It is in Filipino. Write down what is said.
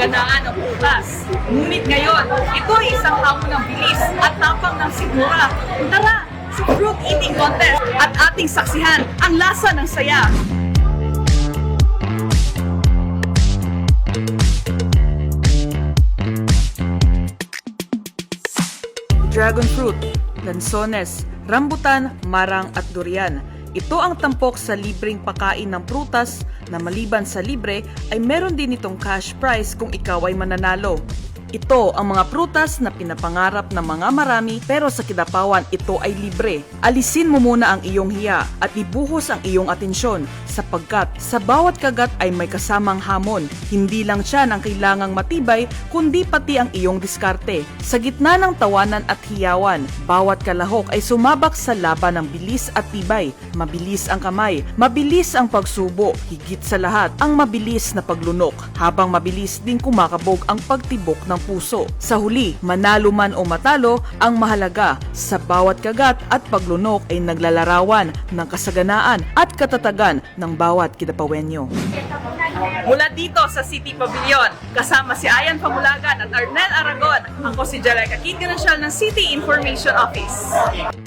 kasaganaan ng prutas. Ngunit ngayon, ito ay isang hamon ng bilis at tapang ng sigmura. Tara, sa fruit eating contest at ating saksihan ang lasa ng saya. Dragon fruit, lansones, rambutan, marang at durian. Ito ang tampok sa libreng pakain ng prutas na maliban sa libre ay meron din itong cash prize kung ikaw ay mananalo. Ito ang mga prutas na pinapangarap ng mga marami pero sa Kidapawan ito ay libre. Alisin mo muna ang iyong hiya at ibuhos ang iyong atensyon sapagkat sa bawat kagat ay may kasamang hamon. Hindi lang siya ang kailangang matibay kundi pati ang iyong diskarte. Sa gitna ng tawanan at hiyawan, bawat kalahok ay sumabak sa laban ng bilis at tibay. Mabilis ang kamay, mabilis ang pagsubo, higit sa lahat ang mabilis na paglunok habang mabilis din kumakabog ang pagtibok ng puso. Sa huli, manalo man o matalo, ang mahalaga sa bawat kagat at paglunok ay naglalarawan ng kasaganaan at katatagan ng bawat Kidapawenyo. Mula dito sa City Pavilion, kasama si Ayan Pamulagan at Arnel Aragon, ako si Jaleka Kid Ganansyal ng City Information Office.